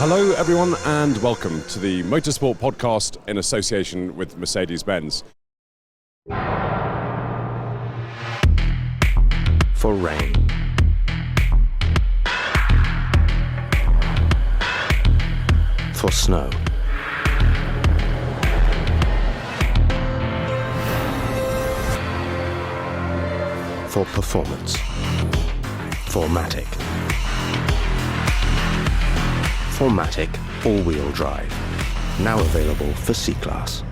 Hello everyone and welcome to the Motorsport Podcast in association with Mercedes-Benz. For rain, for snow, for performance, for Matic. Matic all-wheel drive, now available for C-Class.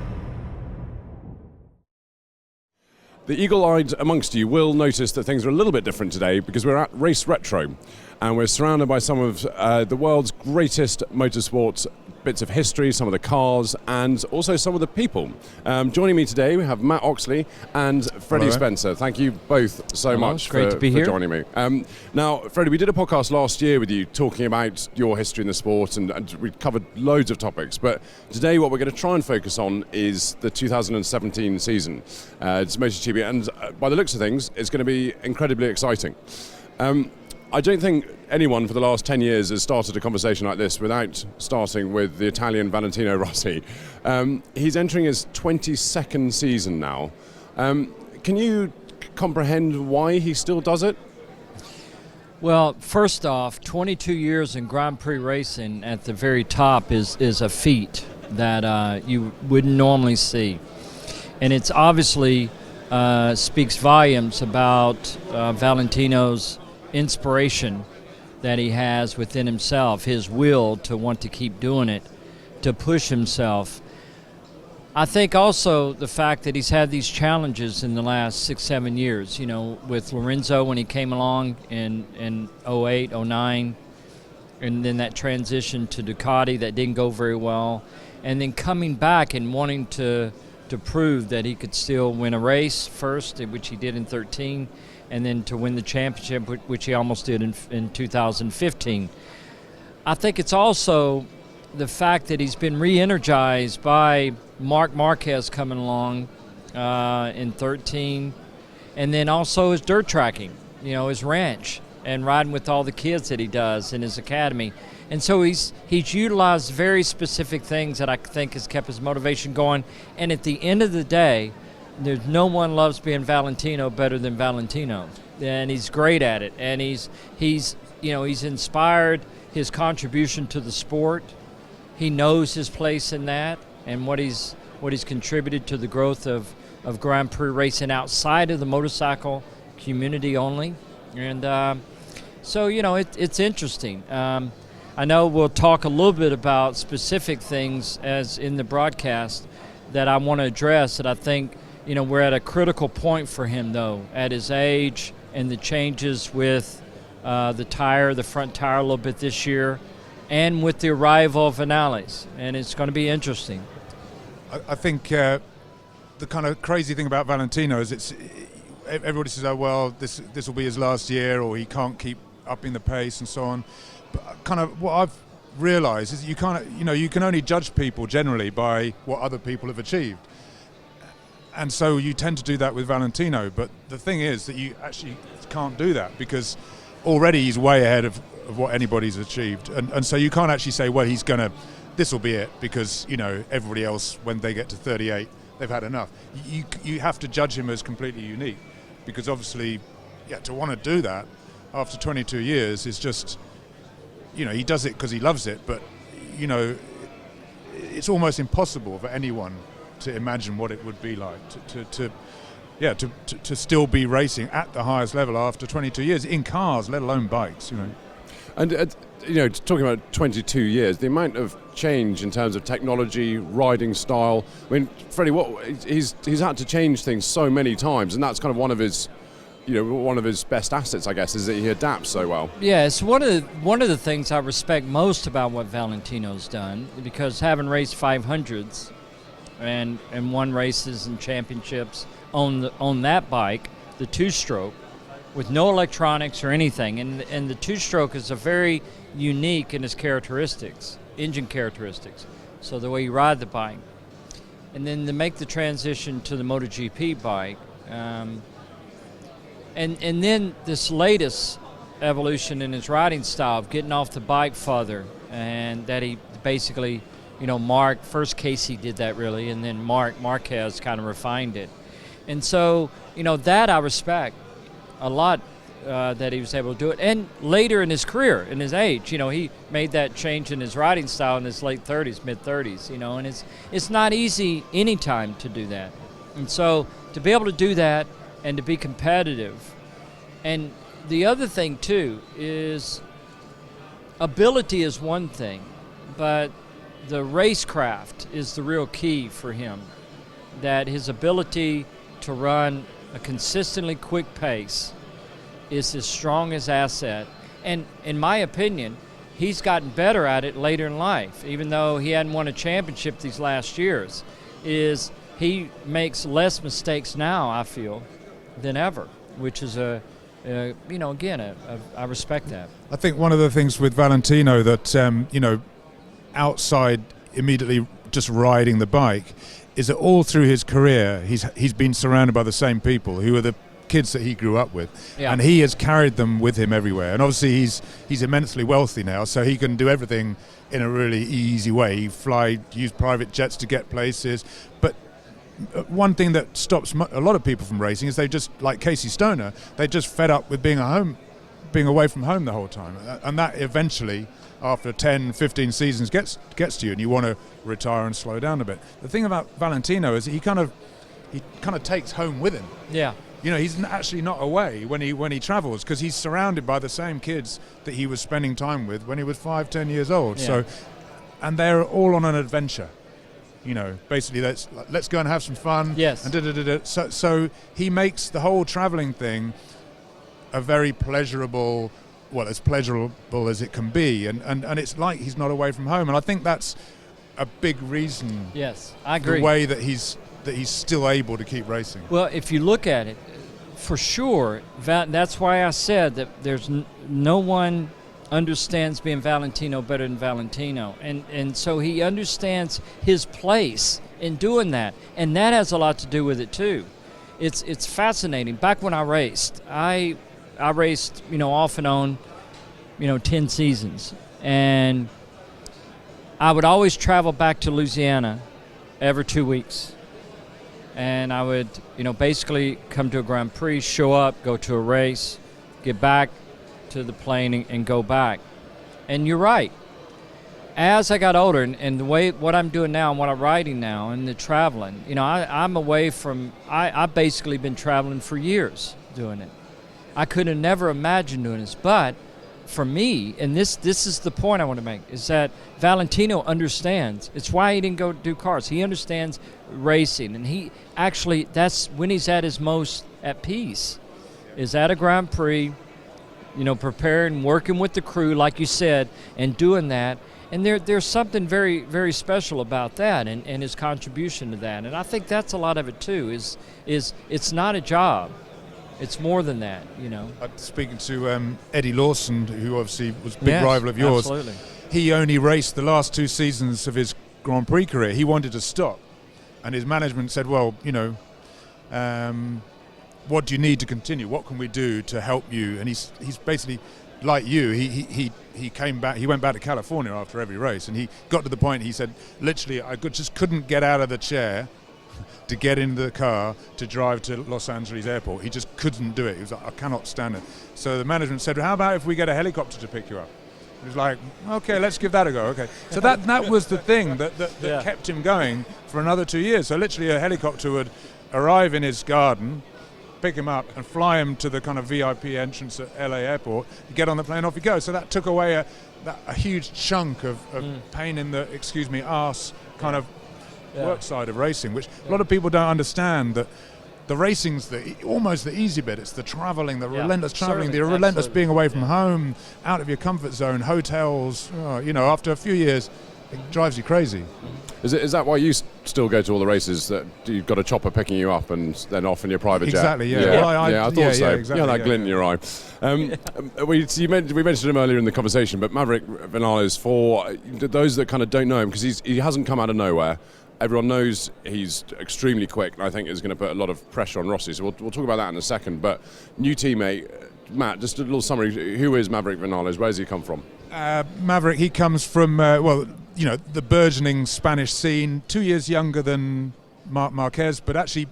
The eagle-eyed amongst you will notice that things are a little bit different today because we're at Race Retro and we're surrounded by some of the world's greatest motorsport bits of history, some of the cars and also some of the people. Joining me today we have Matt Oxley and Freddie Spencer. Thank you both so much for joining me. Now, Freddie, we did a podcast last year with you talking about your history in the sport and we covered loads of topics, but today what we're going to try and focus on is the 2017 season. It's MotoGP and by the looks of things it's going to be incredibly exciting. I don't think anyone for the last 10 years has started a conversation like this without starting with the Italian Valentino Rossi. He's entering his 22nd season now. Can you comprehend why he still does it? Well, first off, 22 years in Grand Prix racing at the very top is a feat that you wouldn't normally see. And it's obviously speaks volumes about Valentino's inspiration that he has within himself, his will to want to keep doing it, to push himself. I think also the fact that he's had these challenges in the last 6-7 years, you know, with Lorenzo when he came along in 08, 09, and then that transition to Ducati that didn't go very well, and then coming back and wanting to prove that he could still win a race first, which he did in 13, and then to win the championship, which he almost did in 2015. I think it's also the fact that he's been re-energized by Marc Marquez coming along in 13, and then also his dirt tracking, you know, his ranch, and riding with all the kids that he does in his academy. And so he's utilized very specific things that I think has kept his motivation going. And at the end of the day, there's no one loves being Valentino better than Valentino, and he's great at it. And he's inspired his contribution to the sport. He knows his place in that and what he's contributed to the growth of Grand Prix racing outside of the motorcycle community only. And so you know it's interesting. I know we'll talk a little bit about specific things as in the broadcast that I want to address that I think, you know, we're at a critical point for him, though, at his age and the changes with the front tire a little bit this year, and with the arrival of Vinales, and it's going to be interesting. I think the kind of crazy thing about Valentino is everybody says, oh, well, this will be his last year, or he can't keep upping the pace and so on. But kind of what I've realised is you can only judge people generally by what other people have achieved. And so you tend to do that with Valentino, but the thing is that you actually can't do that because already he's way ahead of what anybody's achieved. And so you can't actually say, well, this will be it, because, you know, everybody else, when they get to 38, they've had enough. You have to judge him as completely unique, because obviously, to want to do that after 22 years is just, you know, he does it because he loves it, but, you know, it's almost impossible for anyone to imagine what it would be like to still be racing at the highest level after 22 years in cars, let alone bikes, you know. And you know, talking about 22 years, the amount of change in terms of technology, riding style. I mean, Freddie, he's had to change things so many times, and that's kind of one of his best assets, I guess, is that he adapts so well. Yeah, it's one of the things I respect most about what Valentino's done, because having raced 500s and won races and championships on that bike, the two-stroke, with no electronics or anything, and the two-stroke is a very unique in its characteristics, engine characteristics, so the way you ride the bike. And then to make the transition to the MotoGP bike, and then this latest evolution in his riding style, of getting off the bike further, and that he basically, first Casey did that really, and then Marquez kind of refined it. And so, that I respect a lot, that he was able to do it. And later in his career, in his age, he made that change in his riding style in his late 30s, mid-30s, and it's not easy any time to do that. And so to be able to do that and to be competitive. And the other thing, too, is ability is one thing, but the racecraft is the real key for him, that his ability to run a consistently quick pace is his strongest asset. And in my opinion, he's gotten better at it later in life, even though he hadn't won a championship these last years. He makes less mistakes now, I feel, than ever, which is I respect that. I think one of the things with Valentino that, outside immediately just riding the bike, is that all through his career, he's been surrounded by the same people who are the kids that he grew up with, and he has carried them with him everywhere. And obviously he's immensely wealthy now, so he can do everything in a really easy way. Use private jets to get places. But one thing that stops a lot of people from racing is they just, like Casey Stoner, they just fed up with being away from home the whole time, and that eventually, after 10, 15 seasons, gets to you, and you want to retire and slow down a bit. The thing about Valentino is he kind of takes home with him. Yeah. He's actually not away when he travels, because he's surrounded by the same kids that he was spending time with when he was 5-10 years old. Yeah. So, and they're all on an adventure. Basically, let's go and have some fun. Yes. And So he makes the whole traveling thing a very pleasurable, as pleasurable as it can be, and it's like he's not away from home. And I think that's a big reason. Yes, I agree. The way that he's still able to keep racing. Well, if you look at it, for sure, that's why I said that there's no one understands being Valentino better than Valentino, and so he understands his place in doing that, and that has a lot to do with it too. It's fascinating. Back when I raced, I raced off and on 10 seasons, and I would always travel back to Louisiana every 2 weeks. And I would, basically come to a Grand Prix, show up, go to a race, get back to the plane and go back. And you're right. As I got older, and the way what I'm doing now and what I'm riding now and the traveling, I'm away from, I've basically been traveling for years doing it. I could have never imagined doing this, but for me, and this is the point I want to make, is that Valentino understands. It's why he didn't go do cars. He understands racing, and he actually, that's when he's at his most at peace, is at a Grand Prix, preparing, working with the crew, like you said, and doing that. And there's something very, very special about that, and his contribution to that. And I think that's a lot of it too, is it's not a job. It's more than that, Speaking to Eddie Lawson, who obviously was a big rival of yours. Absolutely. He only raced the last 2 seasons of his Grand Prix career. He wanted to stop, and his management said, well, what do you need to continue? What can we do to help you? And he's basically like you. He came back. He went back to California after every race, and he got to the point. He said, literally, I just couldn't get out of the chair to get into the car to drive to Los Angeles airport. He just couldn't do it. He was like, I cannot stand it. So the management said, well, how about if we get a helicopter to pick you up? He was like, okay, let's give that a go. Okay. So that was the thing that kept him going for another 2 years. So literally a helicopter would arrive in his garden, pick him up and fly him to the kind of VIP entrance at LA airport, get on the plane, off he goes. So that took away a huge chunk of pain in the, arse kind of work side of racing, which a lot of people don't understand, that the racing's almost the easy bit. It's the traveling, the relentless traveling, the relentless being away from home, out of your comfort zone, hotels. After a few years, it drives you crazy. Is that why you still go to all the races, that you've got a chopper picking you up and then off in your private jet? Exactly, yeah. Well, I thought so. Exactly, that glint in your eye. We mentioned him earlier in the conversation, but Maverick Vinales, for those that kind of don't know him, because he hasn't come out of nowhere. Everyone knows he's extremely quick, and I think is going to put a lot of pressure on Rossi. So we'll talk about that in a second. But new teammate, Matt, just a little summary. Who is Maverick Vinales? Where does he come from? Maverick, he comes from, the burgeoning Spanish scene, 2 years younger than Marquez, but actually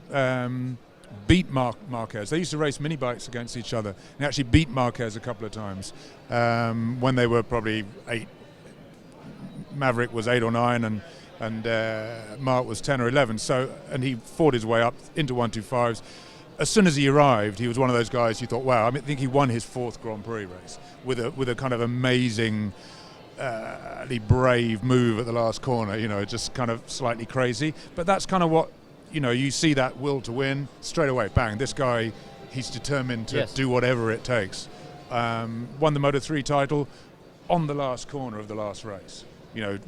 beat Marquez. They used to race mini bikes against each other. He actually beat Marquez a couple of times when they were probably 8. Maverick was 8 or 9, and Mark was 10 or 11. So, and he fought his way up into 125s. As soon as he arrived, he was one of those guys you thought, wow. I think he won his 4th Grand Prix race with a kind of amazing, brave move at the last corner. Just kind of slightly crazy. But that's kind of what you see, that will to win straight away. Bang! This guy, he's determined to do whatever it takes. Won the Moto3 title on the last corner of the last race.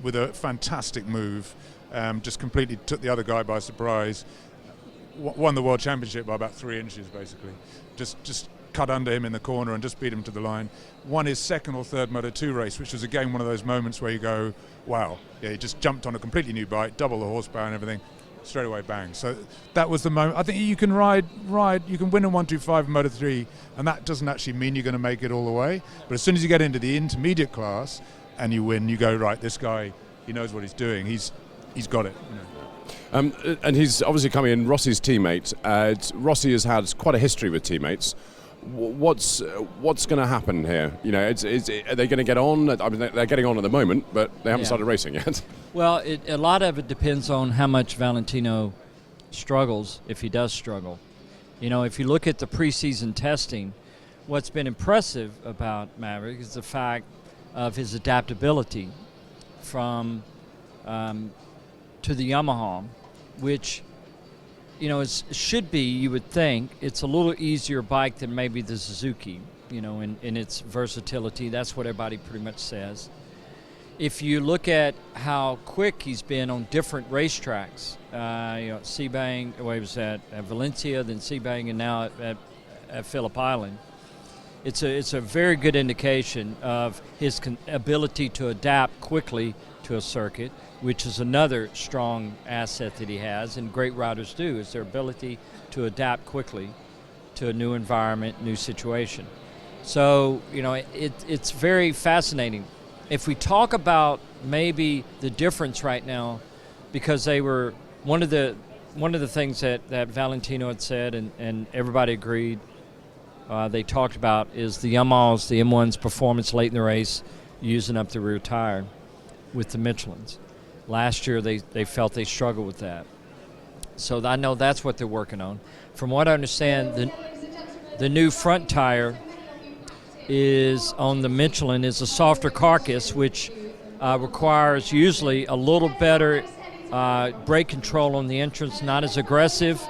With a fantastic move, just completely took the other guy by surprise. Won the World Championship by about 3 inches, basically. Just cut under him in the corner and just beat him to the line. Won his 2nd or 3rd Moto2 race, which was again one of those moments where you go, wow. Yeah, he just jumped on a completely new bike, double the horsepower and everything, straight away, bang. So that was the moment. I think you can you can win a 125 in Moto3, and that doesn't actually mean you're going to make it all the way. But as soon as you get into the intermediate class and you win, you go, right, this guy, he knows what he's doing. He's got it. And he's obviously coming in, Rossi's teammate. Rossi has had quite a history with teammates. What's going to happen here? Are they going to get on? I mean, they're getting on at the moment, but they haven't started racing yet. Well, a lot of it depends on how much Valentino struggles, if he does struggle. If you look at the preseason testing, what's been impressive about Maverick is the fact of his adaptability from to the Yamaha, which should be, you would think, it's a little easier bike than maybe the Suzuki, in its versatility. That's what everybody pretty much says. If you look at how quick he's been on different racetracks, Sebang, he was at Valencia, then Sebang, and now at Phillip Island, it's a very good indication of his ability to adapt quickly to a circuit, which is another strong asset that he has, and great riders do, is their ability to adapt quickly to a new environment, new situation. So, it's very fascinating. If we talk about maybe the difference right now, because they were one of the things that Valentino had said, and everybody agreed, they talked about, is the Yamaha's, the M1's performance late in the race, using up the rear tire with the Michelins. Last year, they felt they struggled with that. So I know that's what they're working on. From what I understand, the new front tire is on the Michelin is a softer carcass, which requires usually a little better brake control on the entrance, not as aggressive.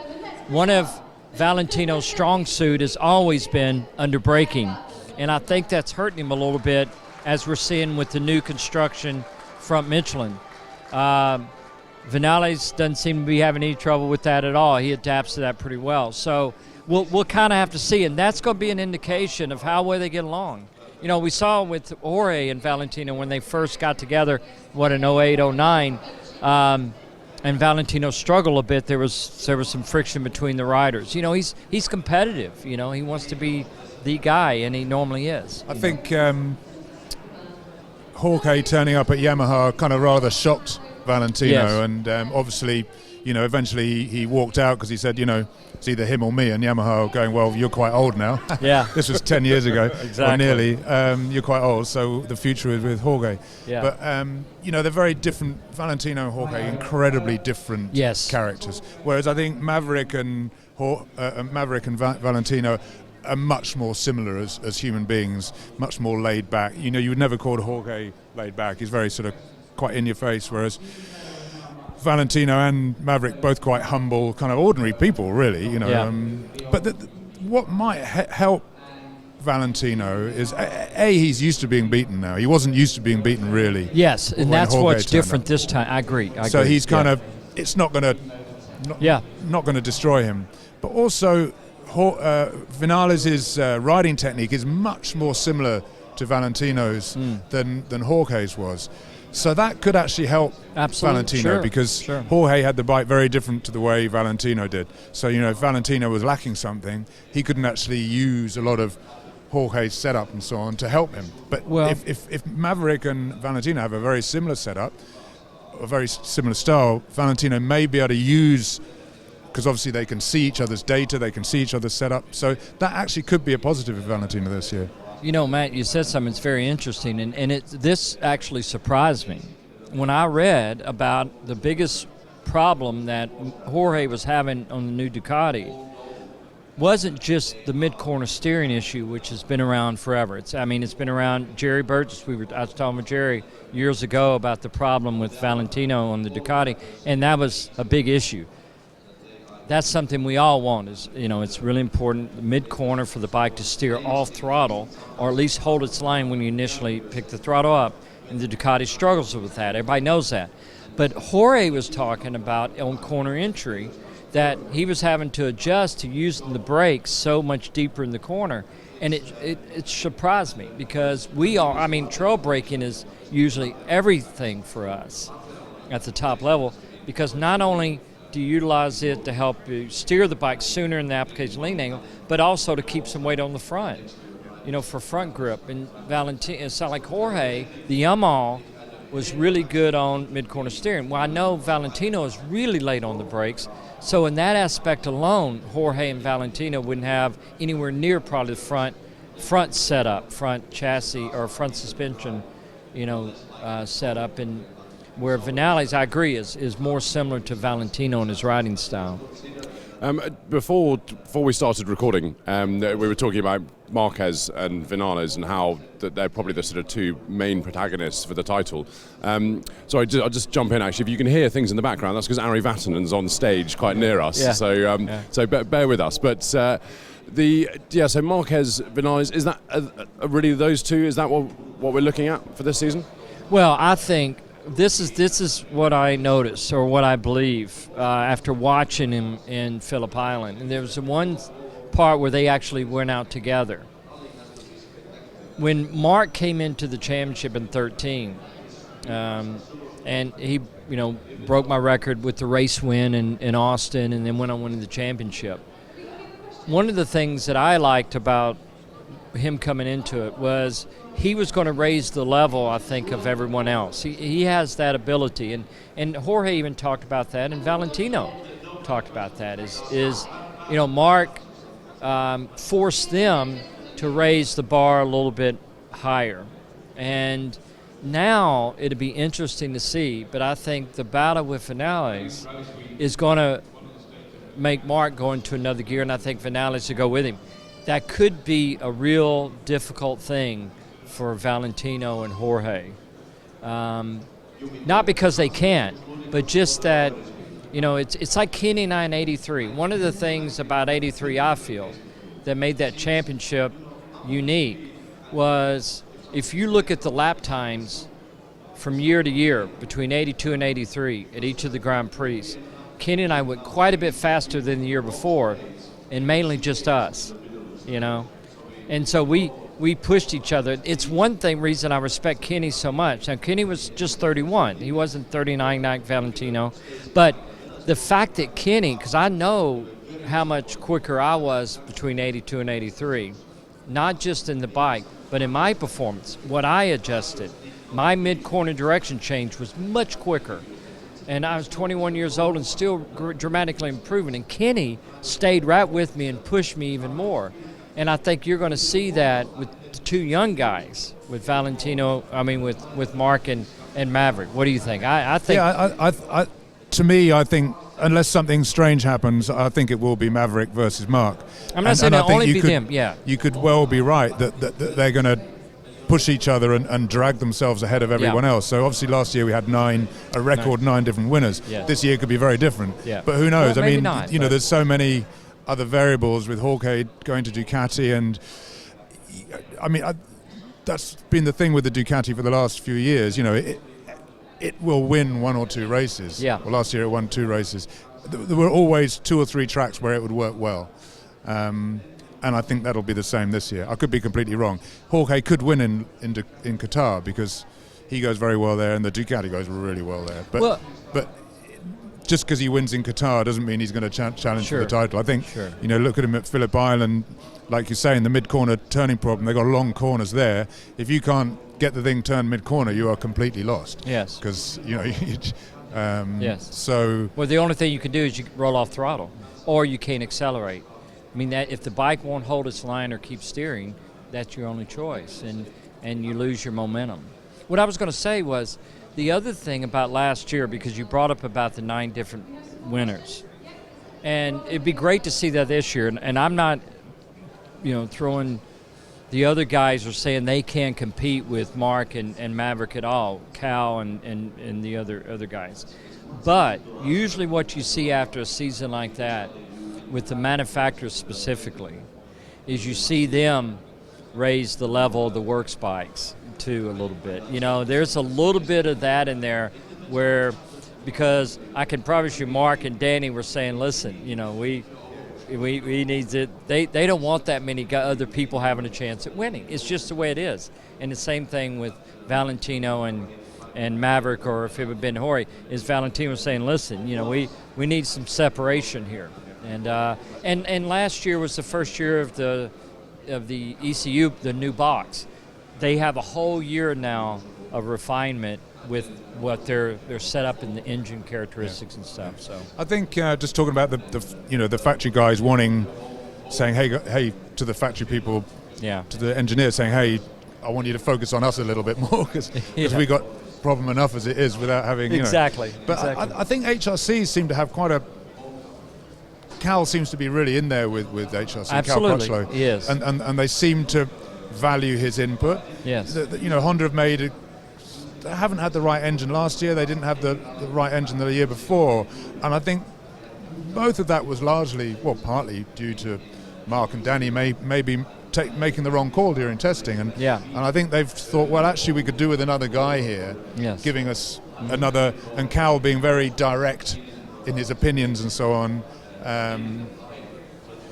One of Valentino's strong suit has always been under braking, and I think that's hurting him a little bit, as we're seeing with the new construction front Michelin. Vinales doesn't seem to be having any trouble with that at all. He adapts to that pretty well. So we'll kind of have to see, and that's going to be an indication of how well they get along. We saw with Jorge and Valentino when they first got together, in 08, 09, and Valentino struggled a bit. There was some friction between the riders. He's competitive. He wants to be the guy, and he normally is. I think Jorge turning up at Yamaha kind of rather shocked Valentino, yes. And obviously, eventually he walked out because he said, it's either him or me, and Yamaha going, well, you're quite old now. Yeah. This was 10 years ago, exactly. Or nearly. You're quite old, so the future is with Jorge. Yeah. But, they're very different. Valentino and Jorge, incredibly different characters. Whereas I think Maverick and Valentino are much more similar as human beings, much more laid back. You would never call Jorge laid back. He's very sort of quite in your face, whereas Valentino and Maverick both quite humble, kind of ordinary people, really. But what might help Valentino is he's used to being beaten now. He wasn't used to being beaten, really. Yes, and that's Jorge what's different this time. I agree. So he's kind of, it's not going to destroy him. But also, Vinales' riding technique is much more similar to Valentino's than Jorge's was. So that could actually help Valentino, because Jorge had the bike very different to the way Valentino did. So, if Valentino was lacking something, he couldn't actually use a lot of Jorge's setup and so on to help him. But if Maverick and Valentino have a very similar setup, a very similar style, Valentino may be able to use, because obviously they can see each other's data, they can see each other's setup, so that actually could be a positive for Valentino this year. You know, Matt, you said something that's very interesting, and this actually surprised me. When I read about the biggest problem that Jorge was having on the new Ducati wasn't just the mid-corner steering issue, which has been around forever. It's been around. Jerry Burgess, I was talking with Jerry years ago about the problem with Valentino on the Ducati, and that was a big issue. That's something we all want. It's really important, the mid-corner, for the bike to steer off throttle, or at least hold its line when you initially pick the throttle up, and the Ducati struggles with that. Everybody knows that. But Jorge was talking about on corner entry that he was having to adjust to using the brakes so much deeper in the corner. And it surprised me, because trail braking is usually everything for us at the top level, because not only do you utilize it to help you steer the bike sooner in the application lean angle, but also to keep some weight on the front, for front grip. And Valentino, it's not like Jorge, the Yamaha, was really good on mid-corner steering. Well, I know Valentino is really late on the brakes, so in that aspect alone, Jorge and Valentino wouldn't have anywhere near probably the front setup, front chassis or front suspension, setup. And where Vinales, I agree, is more similar to Valentino in his riding style. Before we started recording, we were talking about Marquez and Vinales and how they're probably the sort of two main protagonists for the title. So I'll just jump in, actually. If you can hear things in the background, that's because Ari Vatanen's on stage quite near us. Yeah. So bear with us. But so Marquez, Vinales, is that really those two? Is that what we're looking at for this season? Well, I think this is what I noticed, or what I believe, after watching him in Phillip Island. And there was one part where they actually went out together. When Mark came into the championship in 2013, and he broke my record with the race win in Austin, and then went on winning the championship. One of the things that I liked about him coming into it was he was going to raise the level, I think, of everyone else. He has that ability, and Jorge even talked about that, and Valentino talked about that. Mark forced them to raise the bar a little bit higher, and now it'll be interesting to see. But I think the battle with Vinales is going to make Mark go into another gear, and I think Vinales to go with him. That could be a real difficult thing for Valentino and Jorge. Not because they can't, but just that, it's like Kenny and I in 83. One of the things about 83 I feel that made that championship unique was, if you look at the lap times from year to year between 82 and 83 at each of the Grand Prix, Kenny and I went quite a bit faster than the year before, and mainly just us, And so we pushed each other. It's one reason I respect Kenny so much. Now, Kenny was just 31. He wasn't 39 like Valentino. But the fact that Kenny, because I know how much quicker I was between 82 and 83, not just in the bike, but in my performance, what I adjusted, my mid-corner direction change was much quicker. And I was 21 years old and still dramatically improving. And Kenny stayed right with me and pushed me even more. And I think you're going to see that with the two young guys, with with Mark and Maverick. What do you think? I think. Yeah, to me, I think unless something strange happens, I think it will be Maverick versus Mark. I'm not saying it'll only be them. Yeah. You could well be right that they're going to push each other and drag themselves ahead of everyone else. So obviously last year we had nine different winners. Yeah. This year could be very different. Yeah. But who knows? Well, maybe not, there's so many other variables with Jorge going to Ducati, and that's been the thing with the Ducati for the last few years. It will win one or two races. Yeah. Well, last year it won 2 races. There were always 2 or 3 tracks where it would work well. And I think that'll be the same this year. I could be completely wrong. Jorge could win in Qatar because he goes very well there, and the Ducati goes really well there. But just because he wins in Qatar doesn't mean he's going to challenge for the title. I think, Sure. look at him at Phillip Island, like you say, in the mid-corner turning problem. They've got long corners there. If you can't get the thing turned mid-corner, you are completely lost. Yes. Because, Yes. So... Well, the only thing you can do is you roll off throttle, or you can't accelerate. I mean, that if the bike won't hold its line or keep steering, that's your only choice, and you lose your momentum. What I was going to say was, the other thing about last year, because you brought up about the 9 different winners, and it'd be great to see that this year, and I'm not, throwing the other guys are saying they can't compete with Mark and Maverick at all, Cal and the other guys. But usually what you see after a season like that, with the manufacturers specifically, is you see them raise the level of the works bikes too a little bit. There's a little bit of that in there where, because I can promise you Mark and Danny were saying, listen, we need to, they don't want that many other people having a chance at winning. It's just the way it is. And the same thing with Valentino and Maverick, or if it would have been Hori, is Valentino saying, listen, we need some separation here. And last year was the first year of the ECU, the new box. They have a whole year now of refinement with what they're set up in the engine characteristics and stuff. So I think just talking about the factory guys saying hey to the factory people, to the engineers saying, hey, I want you to focus on us a little bit more because we got problem enough as it is without having exactly. But exactly. I think HRCs seem to have quite a. Cal seems to be really in there with HRC. Absolutely, Cal Crutchlow. yes. And they seem to value his input. Yes. Honda have they haven't had the right engine last year. They didn't have the right engine the year before. And I think both of that was partly due to Mark and Danny maybe making the wrong call during testing. And I think they've thought, well, actually we could do with another guy here, giving us another, and Cal being very direct in his opinions and so on.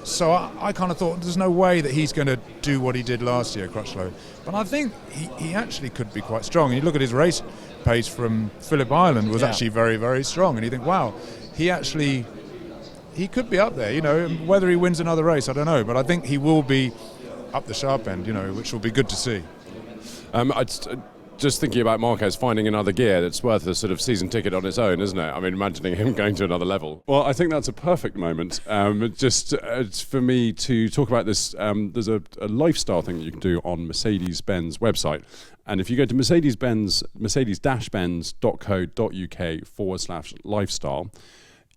So I kind of thought there's no way that he's going to do what he did last year, Crutchlow. But I think he actually could be quite strong. And you look at his race pace from Phillip Island was actually very, very strong. And you think, wow, he could be up there. Whether he wins another race, I don't know. But I think he will be up the sharp end, which will be good to see. Just thinking about Marquez finding another gear that's worth a sort of season ticket on its own, isn't it? I mean, imagining him going to another level. Well, I think that's a perfect moment it's for me to talk about this. There's a lifestyle thing that you can do on Mercedes-Benz website. And if you go to mercedes-benz.co.uk/lifestyle,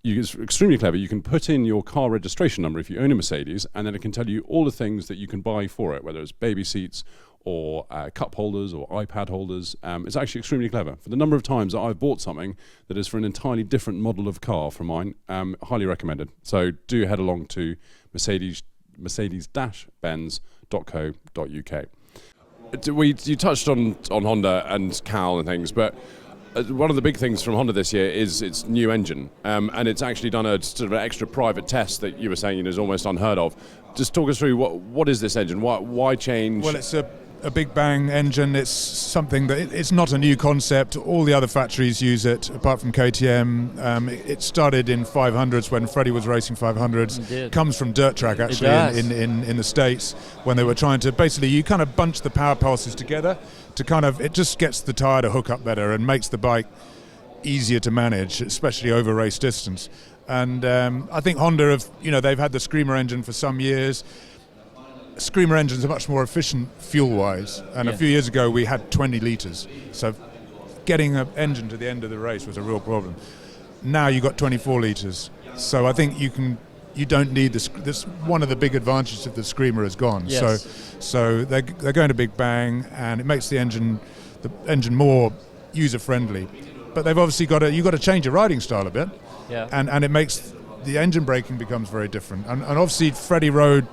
it's extremely clever. You can put in your car registration number if you own a Mercedes, and then it can tell you all the things that you can buy for it, whether it's baby seats or cup holders or iPad holders. It's actually extremely clever. For the number of times that I've bought something that is for an entirely different model of car from mine, highly recommended. So do head along to mercedes-benz.co.uk. You touched on Honda and Cal and things, but one of the big things from Honda this year is its new engine, and it's actually done a sort of an extra private test that you were saying is almost unheard of. Just talk us through what is this engine? Why change? Well, it's a Big Bang engine. It's something that it's not a new concept. All the other factories use it, apart from KTM. It started in 500s when Freddie was racing 500s. It did. Comes from dirt track actually in the States when they were trying to you kind of bunch the power pulses together to it just gets the tyre to hook up better and makes the bike easier to manage, especially over race distance. And I think Honda they've had the Screamer engine for some years. Screamer engines are much more efficient fuel-wise, and a few years ago we had 20 litres, so getting an engine to the end of the race was a real problem. Now you've got 24 litres, so I think you don't need this. One of the big advantages of the Screamer is gone. Yes. So they're going to Big Bang, and it makes the engine more user-friendly. But they've obviously you've got to change your riding style a bit, and it makes the engine braking becomes very different. And obviously Freddie rode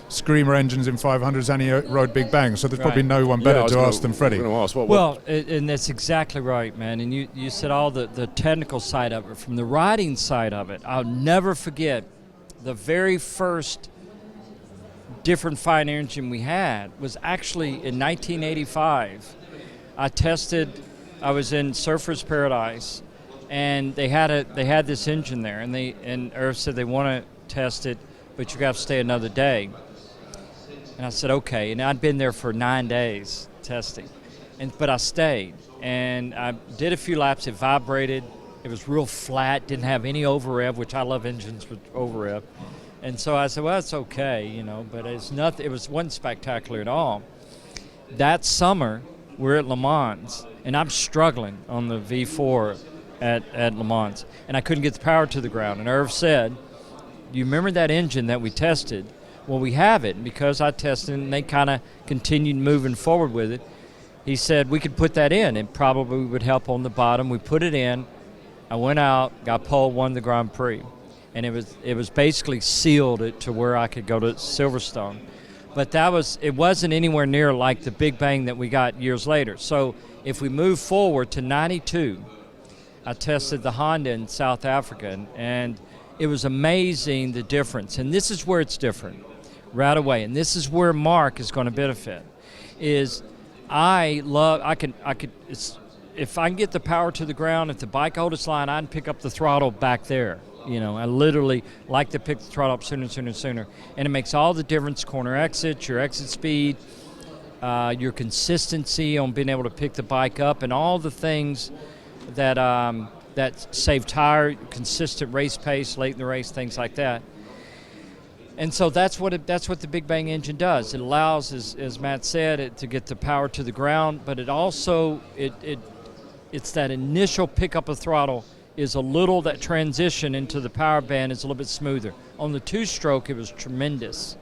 Screamer engines in 500s and he rode Big Bang, so there's probably no one better to ask than Freddie. And that's exactly right, man. And you said all the technical side of it. From the riding side of it, I'll never forget the very first different fine engine we had was actually in 1985. I was in Surfer's Paradise, and they had this engine there, and Irv said they want to test it, but you got to stay another day. And I said, okay. And I'd been there for 9 days testing, but I stayed, and I did a few laps. It vibrated. It was real flat. Didn't have any over rev, which I love engines with over rev. And so I said, well, it's okay, you know, but it's nothing. It wasn't spectacular at all. That summer, we're at Le Mans, and I'm struggling on the V4 at Le Mans, and I couldn't get the power to the ground. And Irv said, you remember that engine that we tested? Well, we have it, and because I tested it and they kind of continued moving forward with it, he said we could put that in. It probably would help on the bottom. We put it in. I went out, got pole, won the Grand Prix. And it was basically sealed it to where I could go to Silverstone. But it wasn't anywhere near like the Big Bang that we got years later. So if we move forward to 92, I tested the Honda in South Africa, and it was amazing the difference. And this is where it's different right away. And this is where Mark is going to benefit. Is if I can get the power to the ground, if the bike hold its line, I can pick up the throttle back there. You know, I literally like to pick the throttle up sooner and sooner and sooner. And it makes all the difference, corner exits, your exit speed, your consistency on being able to pick the bike up, and all the things that save tire, consistent race pace late in the race, things like that. And so that's what the Big Bang engine does. It allows, as Matt said, it to get the power to the ground, but it also, it's that initial pickup of throttle is that transition into the power band is a little bit smoother. On the two-stroke, it was tremendous.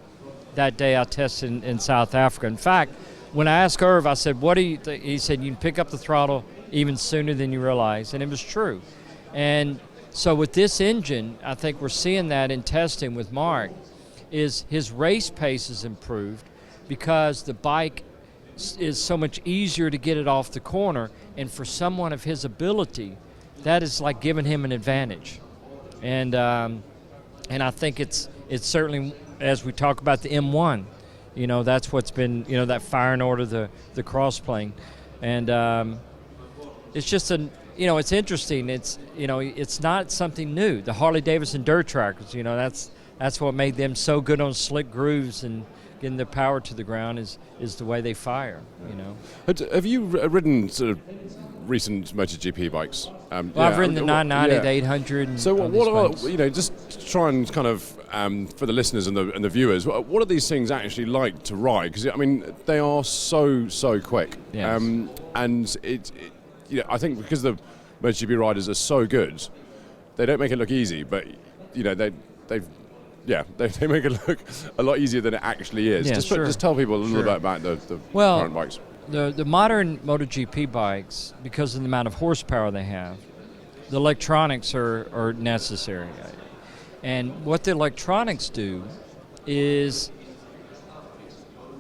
That day I tested in South Africa. In fact, when I asked Irv, I said, what do you think? He said, you can pick up the throttle even sooner than you realize, and it was true. And so with this engine, I think we're seeing that in testing with Mark, is his race pace is improved because the bike is so much easier to get it off the corner, and for someone of his ability, that is like giving him an advantage. And I think it's certainly, as we talk about the M1, you know, that's what's been, you know, that firing order, the cross-plane. And it's just it's interesting. It's, you know, it's not something new. The Harley-Davidson dirt trackers, you know, that's what made them so good on slick grooves and getting the power to the ground is the way they fire, you know. Have you ridden sort of recent MotoGP bikes? Well, I've ridden the 990, the 800. So what are, you know, just try and kind of, for the listeners and the viewers, what are these things actually like to ride? Because, I mean, they are so quick. Yes. And you know, I think because the MotoGP riders are so good, they don't make it look easy, but, you know, they make it look a lot easier than it actually is. Yeah, just tell people a little bit about the current bikes. The modern MotoGP bikes, because of the amount of horsepower they have, the electronics are necessary. And what the electronics do is,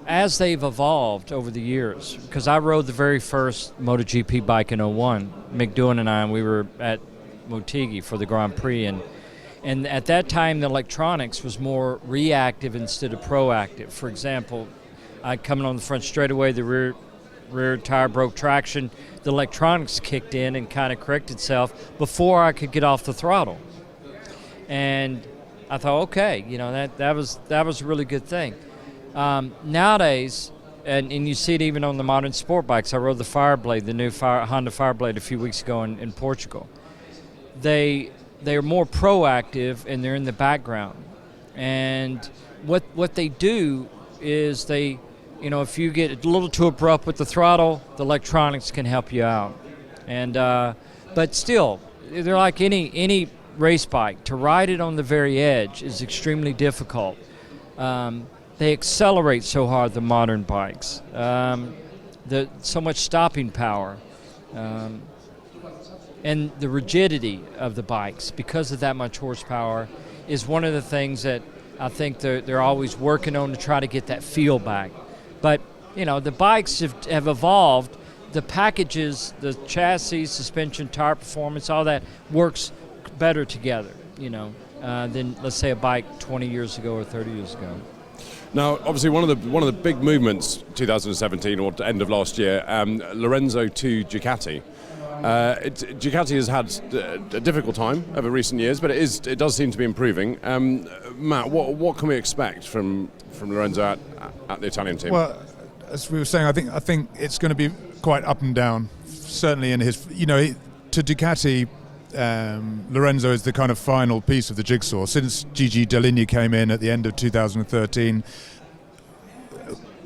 as they've evolved over the years, because I rode the very first MotoGP bike in 01, Mick Doohan and we were at Motegi for the Grand Prix, and at that time the electronics was more reactive instead of proactive. For example, coming on the front straightaway, the rear tire broke traction, the electronics kicked in and kind of corrected itself before I could get off the throttle. And I thought, okay, you know, that was a really good thing. Nowadays, and you see it even on the modern sport bikes. I rode the Fireblade, the new Honda Fireblade a few weeks ago in Portugal. They are more proactive and they're in the background. And what they do is they, you know, if you get a little too abrupt with the throttle, the electronics can help you out. And but still, they're like any race bike. To ride it on the very edge is extremely difficult. They accelerate so hard, the modern bikes. So much stopping power. And the rigidity of the bikes, because of that much horsepower, is one of the things that I think they're always working on to try to get that feel back. But, you know, the bikes have evolved. The packages, the chassis, suspension, tire performance, all that works better together, you know, than, let's say, a bike 20 years ago or 30 years ago. Now, obviously, one of the big movements, 2017 or end of last year, Lorenzo to Ducati. Ducati has had a difficult time over recent years, but it does seem to be improving. Matt, what can we expect from Lorenzo at the Italian team? Well, as we were saying, I think it's going to be quite up and down. Certainly in his, to Ducati, Lorenzo is the kind of final piece of the jigsaw. Since Gigi Dall'Igna came in at the end of 2013,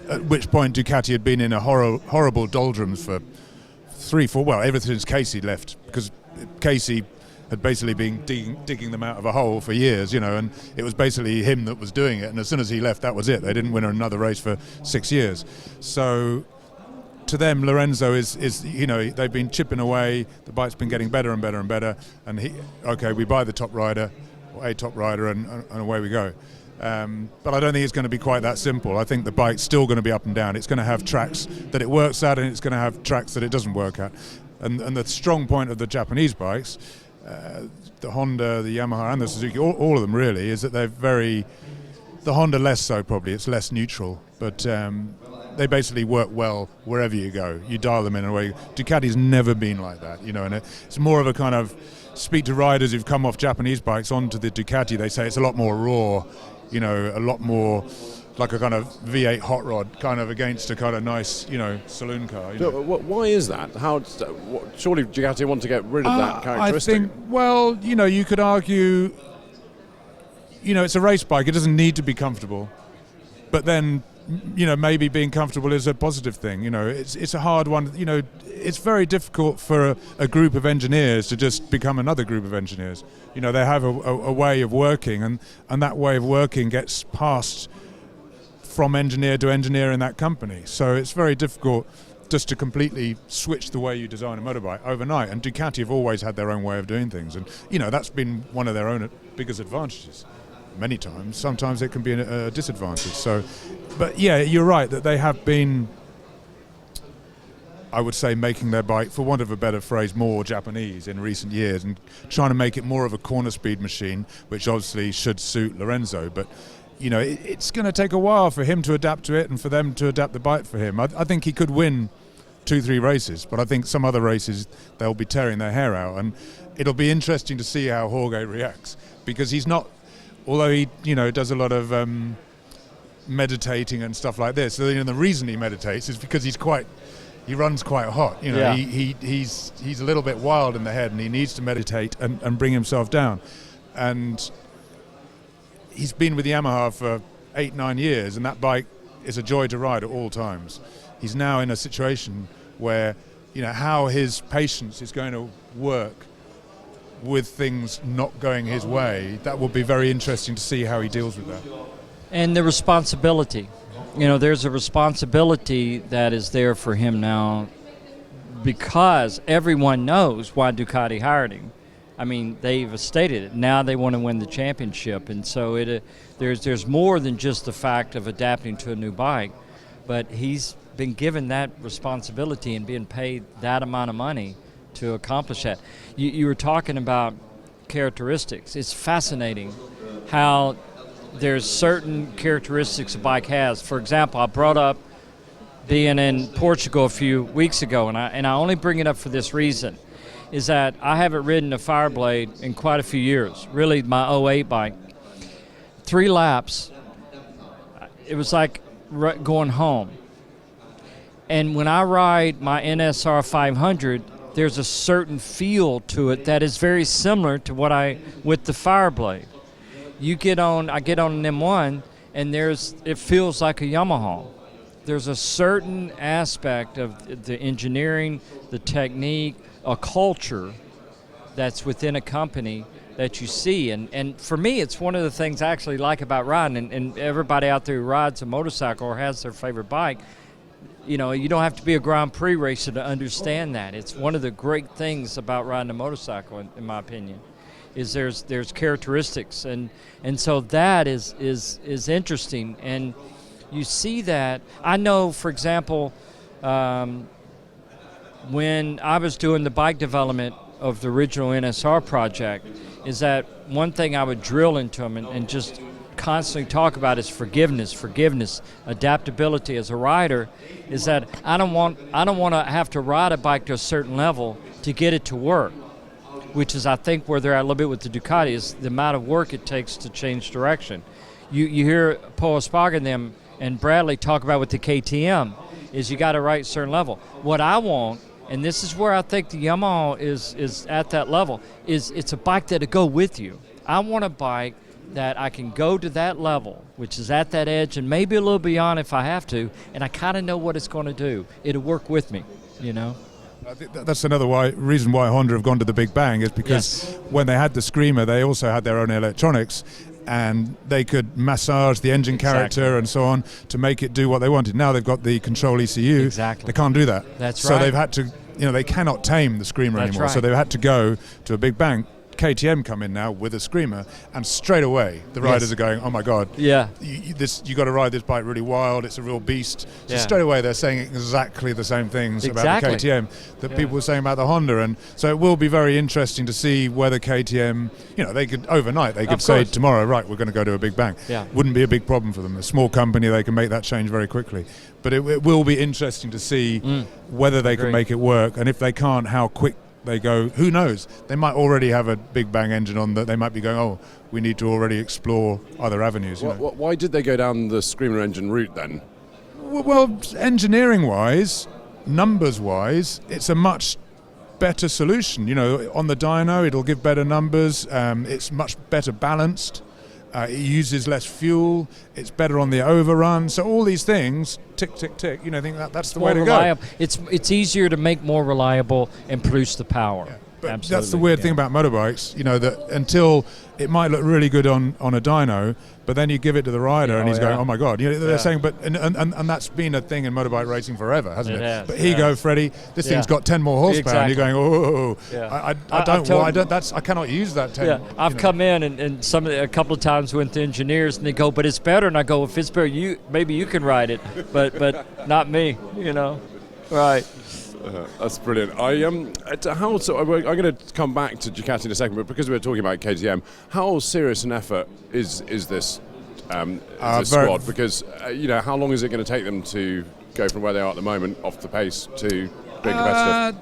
at which point Ducati had been in a horrible doldrums for 3-4, well, ever since Casey left, because Casey had basically been digging them out of a hole for years, and it was basically him that was doing it, and as soon as he left, that was it. They didn't win another race for 6 years. So to them, Lorenzo is they've been chipping away, the bike's been getting better and better and better, and we buy the top rider, or a top rider, and away we go. But I don't think it's going to be quite that simple. I think the bike's still going to be up and down. It's going to have tracks that it works at, and it's going to have tracks that it doesn't work at. And the strong point of the Japanese bikes, the Honda, the Yamaha, and the Suzuki, all of them really, is that they're the Honda less so probably. It's less neutral, but they basically work well wherever you go. You dial them in a way. Ducati's never been like that, and it's more of a kind of, speak to riders who've come off Japanese bikes onto the Ducati, they say it's a lot more raw, a lot more like a kind of V8 hot rod kind of against a kind of nice, saloon car. So, why is that? Surely Ducati want to get rid of that characteristic? I think, well, you could argue, it's a race bike. It doesn't need to be comfortable. But then, maybe being comfortable is a positive thing. It's a hard one. It's very difficult for a group of engineers to just become another group of engineers. They have a way of working, and that way of working gets passed from engineer to engineer in that company. So it's very difficult just to completely switch the way you design a motorbike overnight. And Ducati have always had their own way of doing things, and that's been one of their own biggest advantages. Many times, sometimes it can be a disadvantage. So, but yeah, you're right that they have been, I would say, making their bike, for want of a better phrase, more Japanese in recent years, and trying to make it more of a corner speed machine, which obviously should suit Lorenzo. But it's going to take a while for him to adapt to it and for them to adapt the bike for him. I think he could win 2-3 races, but I think some other races they'll be tearing their hair out, and it'll be interesting to see how Jorge reacts, because he's not, although he does a lot of meditating and stuff like this. So the reason he meditates is because he runs quite hot. Yeah. He's a little bit wild in the head, and he needs to meditate and bring himself down. And he's been with Yamaha for 8-9 years, and that bike is a joy to ride at all times. He's now in a situation where how his patience is going to work with things not going his way. That will be very interesting to see how he deals with that. And the responsibility. There's a responsibility that is there for him now, because everyone knows why Ducati hired him. I mean, they've stated it. Now they want to win the championship, and so there's more than just the fact of adapting to a new bike, but he's been given that responsibility and being paid that amount of money to accomplish that. You were talking about characteristics. It's fascinating how there's certain characteristics a bike has. For example, I brought up being in Portugal a few weeks ago, and I only bring it up for this reason, is that I haven't ridden a Fireblade in quite a few years, really my 08 bike. 3 laps, it was like going home. And when I ride my NSR 500, there's a certain feel to it that is very similar to with the Fireblade. I get on an M1, and it feels like a Yamaha. There's a certain aspect of the engineering, the technique, a culture that's within a company that you see. And for me, it's one of the things I actually like about riding, and everybody out there who rides a motorcycle or has their favorite bike, you don't have to be a Grand Prix racer to understand that. It's one of the great things about riding a motorcycle, in my opinion, is there's characteristics, and so that is interesting. And you see that. I know, for example, when I was doing the bike development of the original NSR project, is that one thing I would drill into them and just constantly talk about is forgiveness, adaptability as a rider, is that I don't want to have to ride a bike to a certain level to get it to work, which is I think where they're at a little bit with the Ducati is the amount of work it takes to change direction. You hear Paul Espargaro and Bradley talk about with the KTM is you got to ride a certain level. What I want, and this is where I think the Yamaha is at that level, is it's a bike that'll go with you. I want a bike that I can go to that level, which is at that edge and maybe a little beyond if I have to, and I kind of know what it's going to do. It'll work with me, you know. I think that's another reason why Honda have gone to the Big Bang is because when they had the Screamer, they also had their own electronics, and they could massage the engine character and so on to make it do what they wanted. Now they've got the control ECU. Exactly. They can't do that. That's right. So they've had to, they cannot tame the Screamer That's anymore. right. So they've had to go to a Big Bang. KTM come in now with a Screamer, and straight away the riders are going, oh my God, yeah, you got to ride this bike really wild, it's a real beast. So Yeah. straight away they're saying exactly the same things Exactly. about the KTM that people were saying about the Honda, and so it will be very interesting to see whether KTM, they could overnight, they could say tomorrow, right, we're going to go to a Big Bang. Yeah. Wouldn't be a big problem for them. A small company, they can make that change very quickly. But it will be interesting to see whether they can make it work, and if they can't, how quick they go. Who knows? They might already have a Big Bang engine on that. They might be going, oh, we need to already explore other avenues. Why did they go down the Screamer engine route then? Well, engineering-wise, numbers-wise, it's a much better solution. On the dyno, it'll give better numbers. It's much better balanced. It uses less fuel. It's better on the overrun. So all these things, tick, tick, tick. I think that's the way to reliable. go. It's easier to make more reliable and produce the power. Yeah. But Absolutely. that's the weird thing about motorbikes, that until it might look really good on a dyno, but then you give it to the rider and he's going, oh my God. They're saying, but and that's been a thing in motorbike racing forever, hasn't it? Has, but here you go, Freddie, this thing's got 10 more horsepower, and you're going, oh. Yeah. I cannot use that 10. Yeah, I've come in and a couple of times went to engineers and they go, but it's better, and I go, if it's better, maybe you can ride it, but not me, right. That's brilliant. I'm going to come back to Ducati in a second, but because we're talking about KTM, how serious an effort is this squad? Because how long is it going to take them to go from where they are at the moment off the pace to being competitive?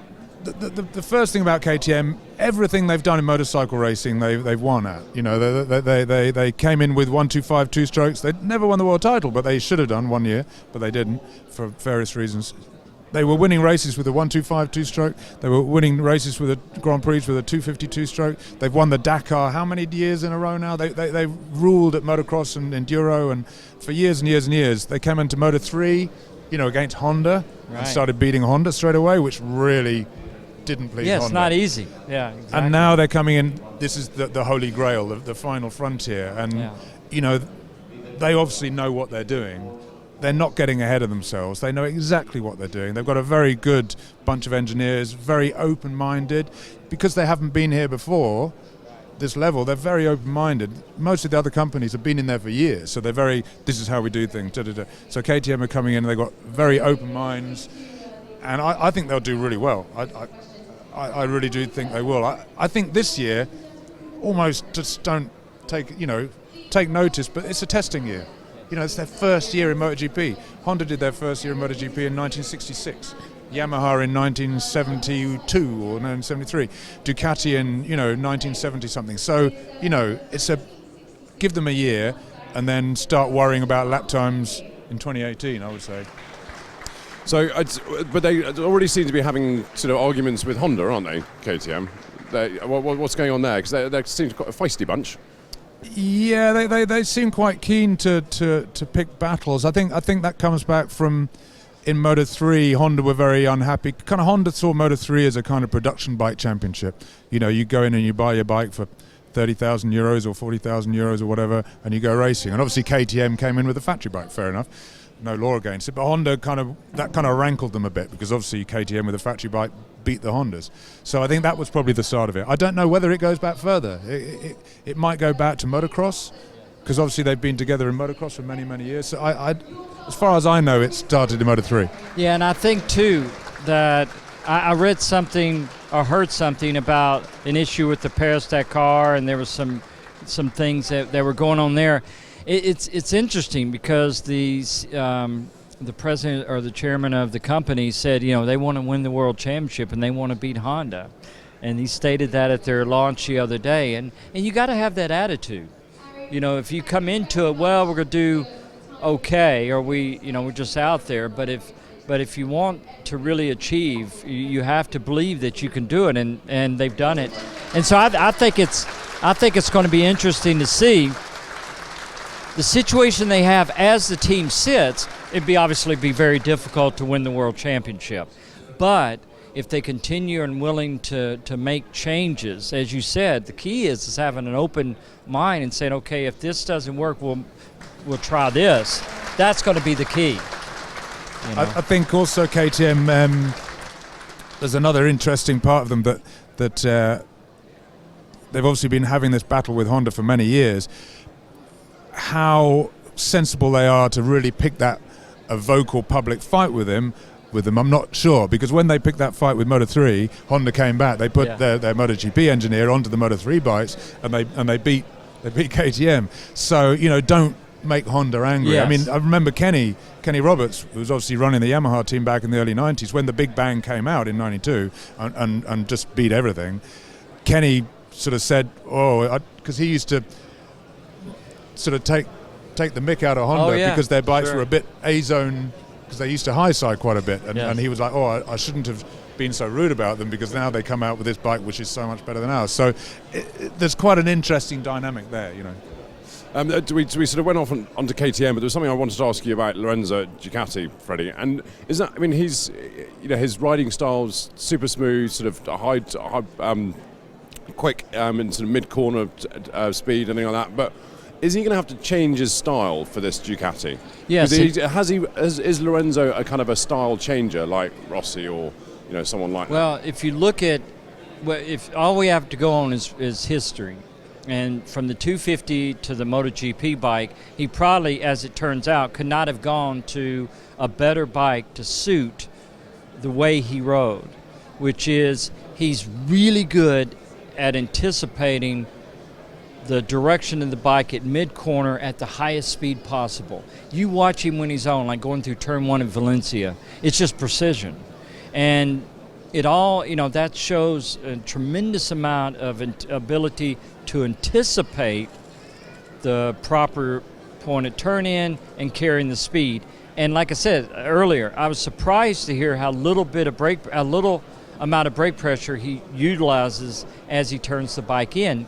The first thing about KTM, everything they've done in motorcycle racing, they've won at. They came in with 125 two-strokes. They never won the world title, but they should have done one year, but they didn't for various reasons. They were winning races with a 125 two-stroke. They were winning races with a Grand Prix with a 250 two-stroke. They've won the Dakar how many years in a row now? They ruled at motocross and enduro, and for years and years and years. They came into Moto 3, against Honda, and started beating Honda straight away, which really didn't please Honda. Yeah, it's not easy. Yeah, exactly. And now they're coming in. This is the holy grail, the final frontier, and they obviously know what they're doing. They're not getting ahead of themselves. They know exactly what they're doing. They've got a very good bunch of engineers, very open-minded. Because they haven't been here before, this level, they're very open-minded. Most of the other companies have been in there for years, so this is how we do things. So KTM are coming in, they've got very open minds, and I think they'll do really well. I really do think they will. I think this year, almost just don't take notice, but it's a testing year. It's their first year in MotoGP. Honda did their first year in MotoGP in 1966. Yamaha in 1972 or 1973. Ducati in 1970 something. So it's give them a year and then start worrying about lap times in 2018. I would say. So, but they already seem to be having sort of arguments with Honda, aren't they? KTM. What's going on there? Because they seem quite a feisty bunch. Yeah, they seem quite keen to pick battles. I think that comes back from in Moto 3. Honda were very unhappy. Kind of Honda saw Moto 3 as a kind of production bike championship. You go in and you buy your bike for 30,000 euros or 40,000 euros or whatever, and you go racing. And obviously KTM came in with a factory bike. Fair enough, no law against it. But Honda kind of rankled them a bit because obviously KTM with a factory bike beat the Hondas. So I think that was probably the start of it. I don't know whether it goes back further. It might go back to motocross because obviously they've been together in motocross for many, many years. So I as far as I know, it started in Moto 3. Yeah, and I think too that I read something or heard something about an issue with the Paris-Dakar, and there was some things that were going on there. It's interesting because the president or the chairman of the company said, they want to win the world championship and they want to beat Honda. And he stated that at their launch the other day. And you got to have that attitude. If you come into it, well, we're going to do okay, or we're just out there. But if you want to really achieve, you have to believe that you can do it, and they've done it. And so I think it's going to be interesting to see the situation they have as the team sits. It'd obviously be very difficult to win the world championship, but if they continue and willing to make changes, as you said, the key is having an open mind and saying, okay, if this doesn't work, we'll try this. That's going to be the key. I think also KTM, there's another interesting part of them that they've obviously been having this battle with Honda for many years. How sensible they are to really pick a vocal public fight with them, I'm not sure, because when they picked that fight with Moto3, Honda came back. They put their MotoGP engineer onto the Moto3 bikes, and they beat KTM. So don't make Honda angry. Yes. I mean, I remember Kenny Roberts, who was obviously running the Yamaha team back in the early 90s, when the Big Bang came out in 92 and just beat everything. Kenny sort of said, because he used to sort of take the mick out of Honda because their bikes were a bit A-zone, because they used to high side quite a bit, and he was like, I shouldn't have been so rude about them, because now they come out with this bike which is so much better than ours. So there's quite an interesting dynamic there, We sort of went off onto KTM, but there was something I wanted to ask you about Lorenzo at Ducati, Freddie. And is that? I mean, he's, his riding style's super smooth, sort of high quick in sort of mid-corner speed, anything like that. But is he going to have to change his style for this Ducati? Yes. Is Lorenzo a kind of a style changer like Rossi or someone like that? Well, if you look at, if all we have to go on is history. And from the 250 to the MotoGP bike, he probably, as it turns out, could not have gone to a better bike to suit the way he rode, which is he's really good at anticipating the direction of the bike at mid-corner at the highest speed possible. You watch him when he's on, like going through turn 1 in Valencia. It's just precision. And it all, that shows a tremendous amount of ability to anticipate the proper point of turn in and carrying the speed. And like I said earlier, I was surprised to hear how little amount of brake pressure he utilizes as he turns the bike in.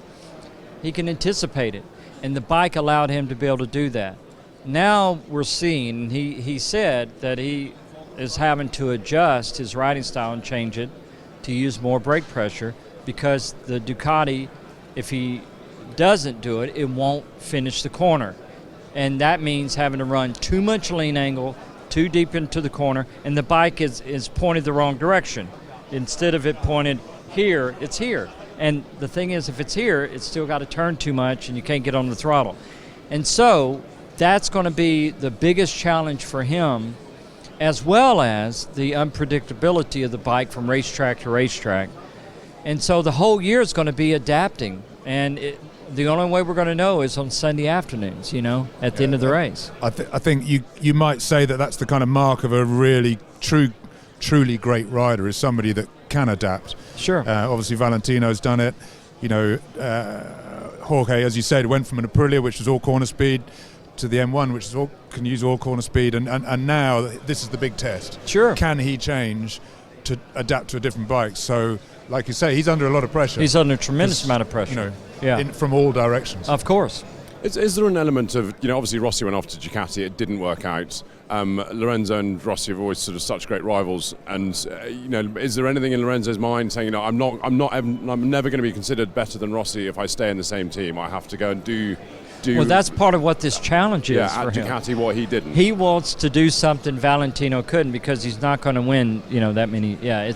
He can anticipate it, and the bike allowed him to be able to do that. Now we're seeing, he said that he is having to adjust his riding style and change it to use more brake pressure, because the Ducati, if he doesn't do it, it won't finish the corner. And that means having to run too much lean angle, too deep into the corner, and the bike is pointed the wrong direction. Instead of it pointed here, it's here. And the thing is, if it's here, it's still got to turn too much and you can't get on the throttle. And so that's going to be the biggest challenge for him, as well as the unpredictability of the bike from racetrack to racetrack. And so the whole year is going to be adapting. And the only way we're going to know is on Sunday afternoons, at the end of the race. I think you might say that that's the kind of mark of a really truly great rider, is somebody that can adapt. Sure. Obviously Valentino's done it. Jorge, as you said, went from an Aprilia, which was all corner speed, to the M1, which can use all corner speed, and now this is the big test. Sure. Can he change to adapt to a different bike? So, like you say, he's under a lot of pressure. He's under a tremendous amount of pressure. From all directions. Of course. Is there an element of, obviously Rossi went off to Ducati, it didn't work out. Lorenzo and Rossi have always sort of such great rivals, and is there anything in Lorenzo's mind saying, I'm never going to be considered better than Rossi if I stay in the same team. I have to go and do. Well, that's part of what this challenge is at for him. Ducati, what he didn't. He wants to do something Valentino couldn't, because he's not going to win, that many. Yeah,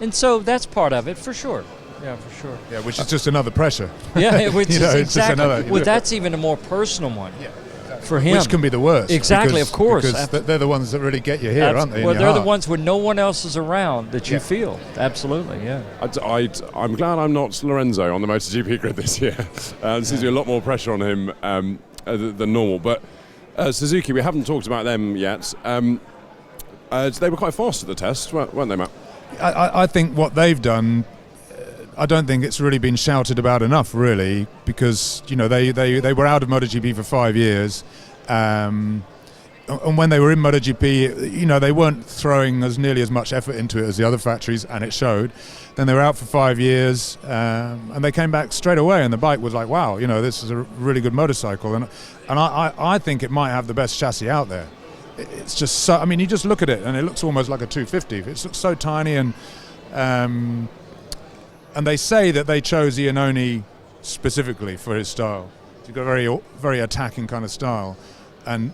and so that's part of it for sure. Yeah, for sure. Yeah, which is just another pressure. Yeah, which is it's exactly. just another, well, that's even a more personal one. Yeah. For him. Which can be the worst. Exactly, of course. Because they're the ones that really get you here, aren't they? Well, they're the ones when no one else is around that you feel. Absolutely, yeah. I'm glad I'm not Lorenzo on the MotoGP grid this year. There seems to be a lot more pressure on him. than normal. But Suzuki, we haven't talked about them yet. They were quite fast at the test, weren't they, Matt? I think what they've done, I don't think it's really been shouted about enough, really, because they were out of MotoGP for 5 years, and when they were in MotoGP, they weren't throwing nearly as much effort into it as the other factories, and it showed. Then they were out for 5 years, and they came back straight away, and the bike was like, wow, this is a really good motorcycle, and I think it might have the best chassis out there. It's just so, you just look at it, and it looks almost like a 250. It looks so tiny, and they say that they chose Iannone specifically for his style. He's got a very, very attacking kind of style, and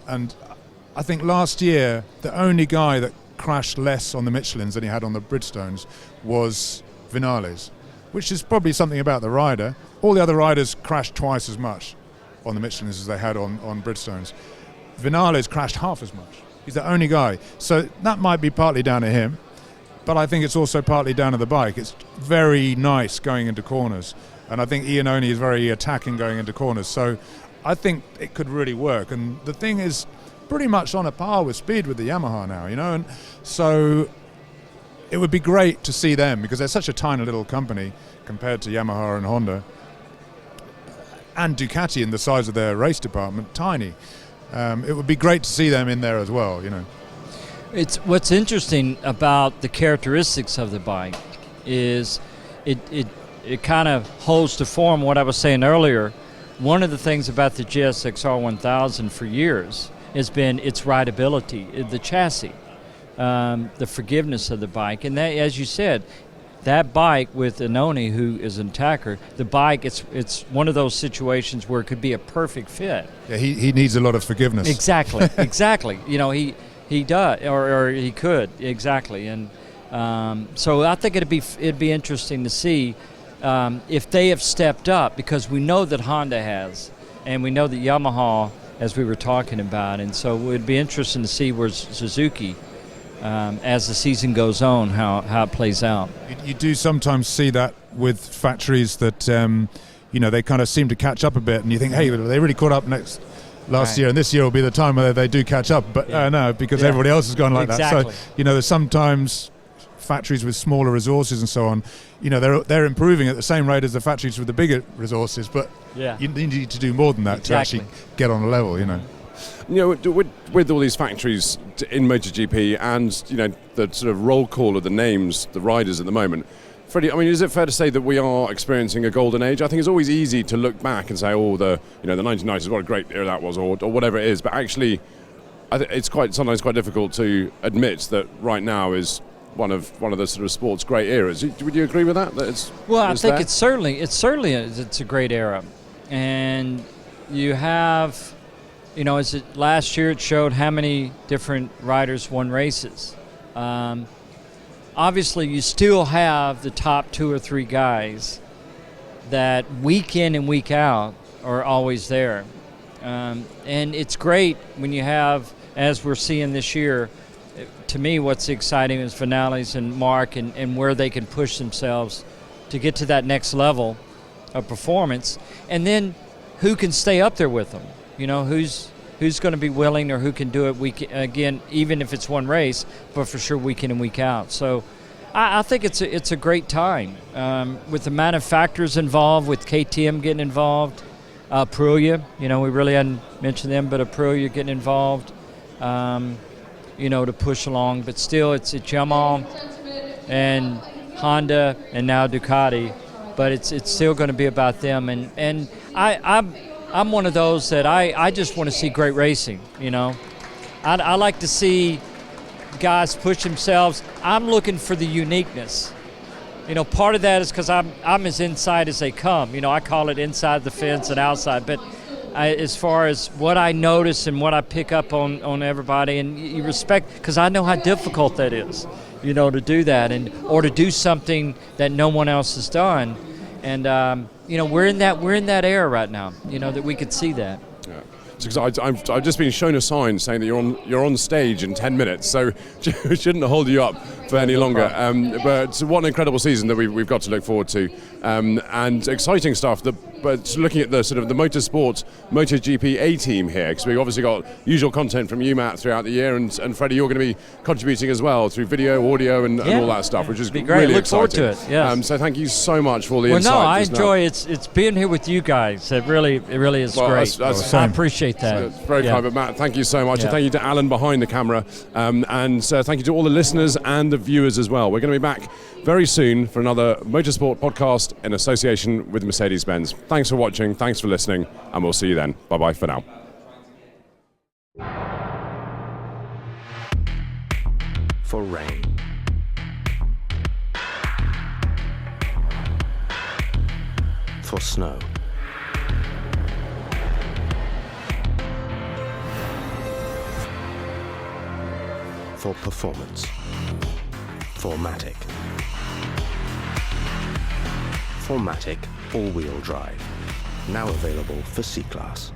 I think last year the only guy that crashed less on the Michelins than he had on the Bridgestones was Vinales, which is probably something about the rider. All the other riders crashed twice as much on the Michelins as they had on Bridgestones. Vinales crashed half as much. He's the only guy. So that might be partly down to him, but I think it's also partly down to the bike. It's very nice going into corners, and I think Iannone is very attacking going into corners. So I think it could really work. And the thing is pretty much on a par with speed with the Yamaha now, and so it would be great to see them, because they're such a tiny little company compared to Yamaha and Honda and Ducati in the size of their race department, tiny. It would be great to see them in there as well, It's what's interesting about the characteristics of the bike is it kind of holds to form what I was saying earlier. One of the things about the GSX-R 1000 for years has been its rideability, the chassis, the forgiveness of the bike, and that, as you said, that bike with Iannone, who is an attacker, the bike, it's one of those situations where it could be a perfect fit. Yeah, he needs a lot of forgiveness. Exactly, exactly. He does, or he could, exactly. And so I think it'd be interesting to see if they have stepped up, because we know that Honda has, and we know that Yamaha, as we were talking about, and so it would be interesting to see where Suzuki, as the season goes on, how it plays out. You do sometimes see that with factories that they kind of seem to catch up a bit, and you think, hey, they really caught up last year, and this year will be the time where they do catch up. But no, because everybody else has gone like that. So there's sometimes factories with smaller resources and so on, they're improving at the same rate as the factories with the bigger resources, but you need to do more than that to actually get on a level. With all these factories in MotoGP and the sort of roll call of the names, the riders at the moment, Freddie, is it fair to say that we are experiencing a golden age? I think it's always easy to look back and say, the 1990s, what a great era that was, or whatever it is. But actually, I think it's sometimes quite difficult to admit that right now is one of the sort of sport's great eras. Would you agree with that? I think it's certainly a great era, and you have, last year it showed how many different riders won races. Obviously, you still have the top 2 or 3 guys that week in and week out are always there. And it's great when you have, as we're seeing this year, to me what's exciting is Vinales and Mark and where they can push themselves to get to that next level of performance. And then who can stay up there with them? Who's going to be willing, or who can do it again, even if it's one race, but for sure week in and week out. So I think it's a great time with the amount of factors involved, with KTM getting involved, Aprilia, we really hadn't mentioned them, but Aprilia getting involved, to push along. But still, it's Yamaha and Honda and now Ducati, but it's still going to be about them. And I'm one of those that I just want to see great racing, I like to see guys push themselves. I'm looking for the uniqueness. Part of that is because I'm as inside as they come. I call it inside the fence and outside. But as far as what I notice and what I pick up on everybody, and you respect, because I know how difficult that is, to do that, or to do something that no one else has done. And we're in that era right now. That we could see that. Yeah. I've just been shown a sign saying that you're on stage in 10 minutes, so it shouldn't hold you up for any longer. But what an incredible season that we've got to look forward to, and exciting stuff. but looking at the sort of the motorsports MotoGP A team here, because we've obviously got usual content from you, Matt, throughout the year, and Freddie, you're going to be contributing as well through video, audio, and all that stuff, which is be great. really Look exciting. forward to it. Yes. So thank you so much for all the well, insight. no, I just now. enjoy it's being here with you guys. It really is Well, great. that's I appreciate that. It's very kind, but Matt, thank you so much, Yeah. and thank you to Alan behind the camera, and thank you to all the listeners and the viewers as well. We're going to be back very soon for another Motorsport podcast in association with Mercedes-Benz. Thanks for watching, thanks for listening, and we'll see you then. Bye-bye for now. For rain. For snow. For performance. Formatic. Formatic all-wheel drive. Now available for C-Class.